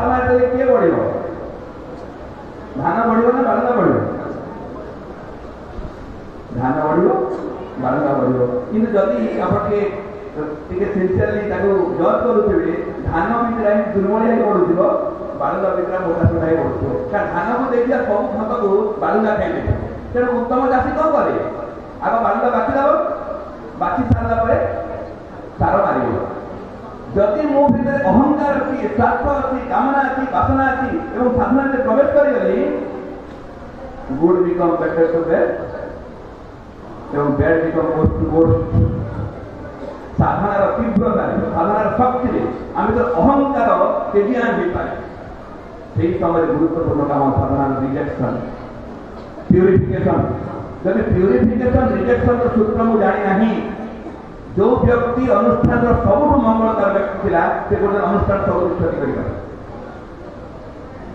मारदेले किए बढ़ धान बढ़ ना बालुंगा बढ़ धान बढ़ बालुंगा बढ़ कि जदि आप सिंसियरली जज करुवे धान भितर दुर्बलिया बढ़ुव बालुंगा भितर मोटासोटा बढ़ुव कारण धान को देखिए सब खत को बालुंगा खाई तेणु उत्तम चाषी कौन करे आग बालुंगा बाछीदेव बाछी सारा सार मार जदि मो भीतर अहंकार अच्छी स्वार्थ अच्छी कामना अच्छी वासना अच्छी एवं साधना प्रवेश करगली good become better to bad एवं bad become most to worst साधनार तीव्रता साधनार शक्ति आम तो अहंकार तेजिया हो पाए से समय गुरुत्वपूर्ण काम साधनार रिजेक्शन प्यूरिफिकेशन जब प्यूरिफिकेशन रिजेक्शन सूत्र मुझे जानी ना जो व्यक्ति अनुष्ठान सब मंगलकार व्यक्ति था से गोटे अनुष्ठान सब क्षति कर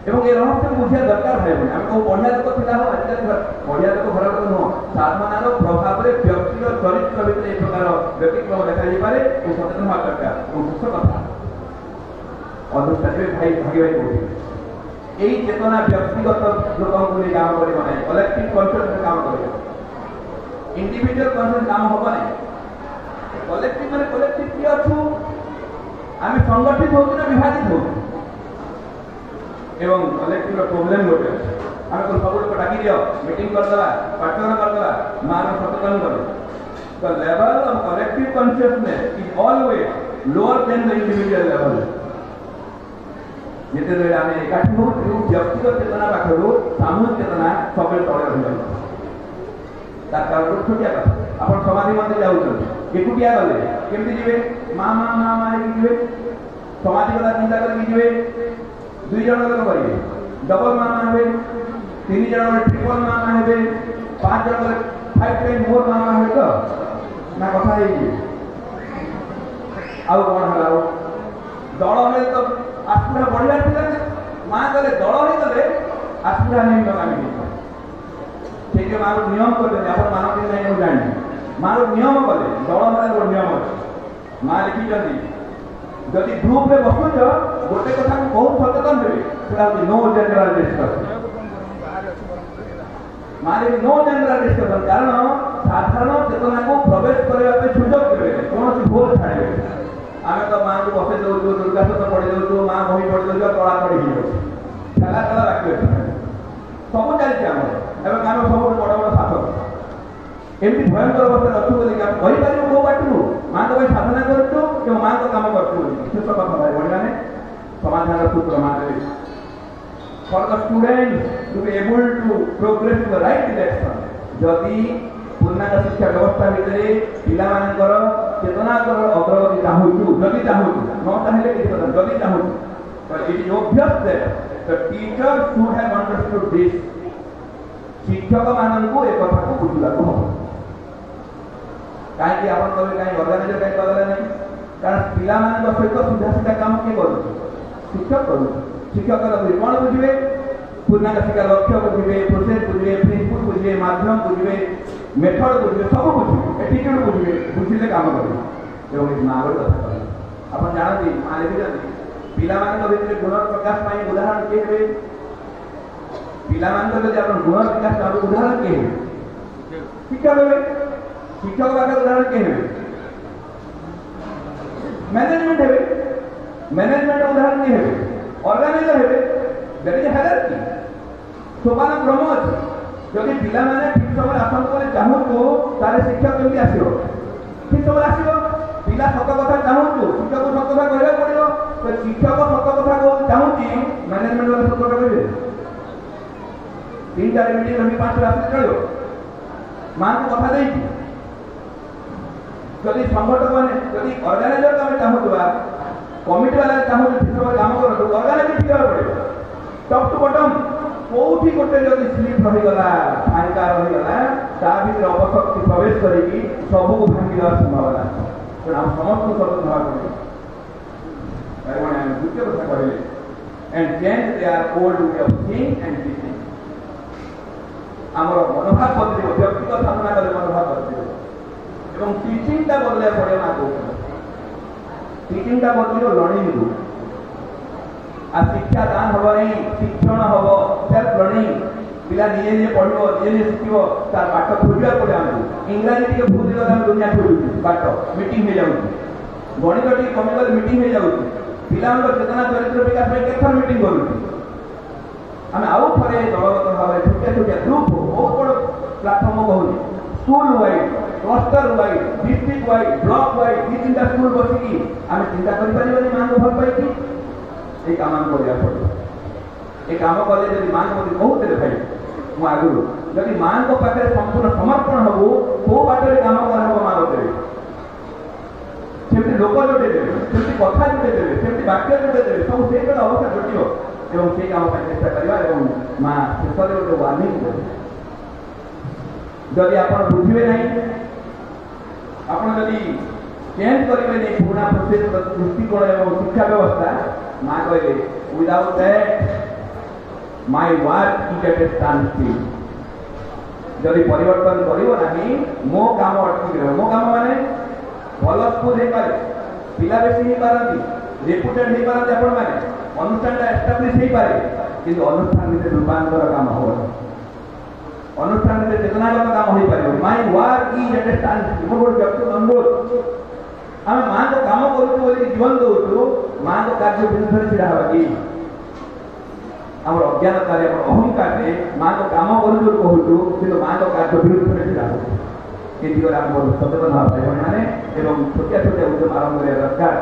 ये रहस्य बुझा दरकार भाई बहन आम कौ बढ़िया लोक था आजकल बढ़िया लोक खराब लोक नुह साधनार प्रभाव में व्यक्तिर चरित्र भितर एक प्रकार व्यक्तिक्रम देखा जापे सचेतन हवा दरकार सुख कथा अनुष्ठान भाई भागी भाई कौन यही चेतना व्यक्तिगत लोक काम कर कलेक्टिव कन्सेप्ट काम कर इंडिविजुअल कन्सेप्ट काम हम ना कलेक्टिव माने कलेक्टिव किए अच्छु आम संगठित हो विभाजित हो एवं कलेक्टिव प्रोब्लेम गोटे आम सब लोग डाकी दियो मीटिंग करदे पाठन करदे मान सचेतन कर the level of collective consciousness is always lower than the individual level जिते बेले आम एकाठी हो व्यक्तिगत चेतना पाखर सामूहिक चेतना सब तले रही तार कारण छोटिया कथा आप समाधि मंदिर जाऊँ एकुटिया गले केमती जीवे माँ माँ माँ माँ जी समाधि कथा चिंता करके दुई जन लोक करेंगे डबल मामा हे तीन जन ट्रिपल मामा हे 5 जन 5 टाइम मोर मामा हे तो ना कथा है आउ कौन है दल में तो आसुरा बढ़िया थी माँ गले दल ही गले आसुरा नहीं लगामी ठीक है माँ नियम कर मानव नहीं जानी माँ नियम कले दल में नियम अच्छे माँ लिखी जदि ग्रुप में बसुच गोटे कथा को बहुत सचेतन देवे नो जेनराल डिस्कशन मारे नो जेनराल डिस्कशन कारण साधारण चेतना को प्रवेश करने सुजोग देवे कौन भूल छाड़े आम तो माँ को बसई दौ दुर्गा सत पढ़ी दौ माँ बही पढ़ी दौ कड़ा कड़ी ठेला ठेला बाकी सब चलती आम एवं आम सब बड़ बड़ शासक एमती भयंकर अवस्था अच्छु बोलिक कहीपर कौ बाटू माँ को साधना करूँ माँ को कम करूँ शेष कथा भाई बढ़िया ने समाधान सूत्र माँ देवी for the student to be able to progress in the right direction जदि पूर्णांग शिक्षा व्यवस्था भितर पिलामानकर चेतनाकर अग्रगति चाहूँ जदि चाहूँ न चाहे किसी कथा जदि चाहूँ तो it is obvious that the teacher should have understood this शिक्षक मानू एक कथा को बुझा हम कहीं आप कहीं अर्गानाइजर कहीं कदे ना कारण पिला सहित सीधा सीधा काम किए कर शिक्षक कर शिक्षक कौन बुझे पूर्णांग शिक्षा लक्ष्य बुझे प्रोसेस बुझे प्रिंसिपल बुझे माध्यम बुझे मेथड बुझे सब बुझे एटीट्यूड बुझे बुझे काम करेंगे माँ गोटे कथा आप जानते माँ लिखी पिला भितर गुण प्रकाश पाई उदाहरण किए हुए पिला जब आप गुण विकास उदाहरण किए शिक्षा देवे शिक्षक पाखे उदाहरण किए मैनेजमेंट है मैनेजमेंट उदाहरण किए ऑर्गेनाइजर है देयर इज अ हायरार्की सोपान क्रम अच्छे जदि पिला माने ठीक समय आसन को चाहूँ तारे शिक्षा केमती आसो ठीक समय आसो पिला सत कथा चाहूँ शिक्षक सत कथा कहवा पड़ो तो शिक्षक सत कथा चाहूँ मैनेजमेंट वाले सत कथा कहे 3-4 मीटिंग रही 5 रास्ते चलो माँ को कथा दे जदि संगठक मैंने जदि अर्गानाइजर आम चाहूँ कमिटी वाला चाहूँ ठीक समय काम करूँ अर्गानाइजर ठीक पड़े टप टू बटम कौटी गोटे जब स्लीप रहीगला फांका रहीगला ता भर अपशक्ति प्रवेश करी सबको भांगी देवार संभावना तेना समस्त सचेतन हवा द्वितीय कथा कहले and change their old way of seeing and teaching आमर मनोभाव बदल व्यक्तिगत साधना कले मनोभाव बदल एवं टीचिंग बदल पड़े ना कौन टीचिंग बदल लर्निंग रु आ शिक्षा दान हम नहीं शिक्षण हम सेल्फ लर्निंग पिला निजे निजे पढ़ो निजे शिखो तार बाट खोजा पड़े आमको इंग्राजी टे भूल गला दुनिया खोलुची बाट मीटिंग हो जाऊँ गणित टी कमिगले मीटिंग हो जाऊँ पिला चेतना चरित्र विकास केथर मीटिंग करूँ आम आउ थे दलगत भाव में छोटिया छोटिया ग्रुप बहुत बड़ प्लाटफर्म कहूँ school wise cluster wise district wise block wise 2-3टा स्कूल बसिकी आम चिंता करें माँ को भल पाई ये काम करा पड़ो ये काम कले जब माँ को कहते भाई मुझे आगु जब माँ को पाखे संपूर्ण समर्पण हबू कौ बाटर काम कर माँ बतेबे सेमती लोक जोड़े देवे सेमती कथा जोड़े देवे सेमती वाक्य जोड़े देवे सब से अवस्था जोड़ो एवं से काम चेष्टा करवा माँ शेष गोटे वार्निंग देवे जदि आप बुझे ना आप चेंज करेंगे नहीं पुराना प्रोसेस दृष्टिकोण एवं शिक्षा व्यवस्था माँ कहे without that my work is at a standstill जदि परिवर्तन कर मो काम अटकी रह मो काम माने भल स्कूल हो पारे पिला बेसी हो पारती रेपुटेड हो पारती आपण मैंने अनुष्ठान एस्टाब्लिश हो पारे किंतु अनुष्ठान में रूपांतर काम हो अनुष्ठान में चेतनागत काम हो पारे my work is at a standstill मोर व्यक्ति अनुरोध आम माँ को काम करूँ जीवन दौचु माँ को कार्य विरुद्ध छिड़ा हवा कि आम अज्ञानता अहंकार माँ को काम करूँ कहूँ कि माँ को कार्य विरुद्ध छिड़ा हो ये दिगरे आम सचेतन हाँ भाई मैंने छोटिया छोटिया उद्यम आरंभ करने दरकार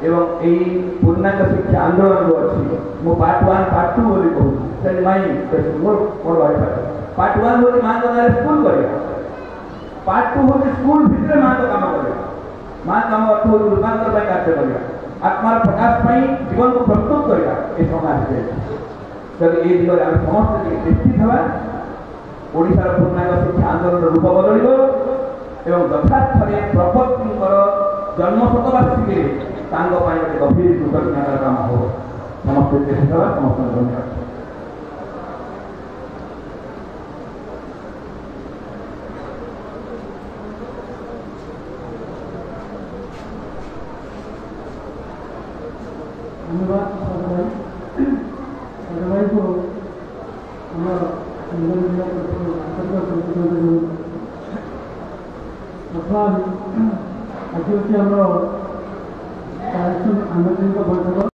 एवं यही पूर्णांग शिक्षा आंदोलन जो अच्छी मु पार्ट 1 पार्ट 2 बोली कहूँ माई मोर भाई पार्ट 1 हूँ माँ को ना स्कूल कर पार्ट 2 हूँ स्कूल भितर माँ को काम कर माँ काम अर्थ हूँ रूपांतर कार्य करवा आत्मार प्रकाश जीवन को प्रस्तुत करवा ये समाज जब ये दिगरे आम समस्त निश्चित हवा ओडिशार पूर्णांग शिक्षा आंदोलन रूप बदल यथार्थ प्रपत्ति जन्म शतवार्षिकी गोटे गभीर कृतज्ञतार काम हो समस्त चेष्टा समस्त धन्यवाद। धन्यवाद को आज हूँ आम आंदोलन बैठक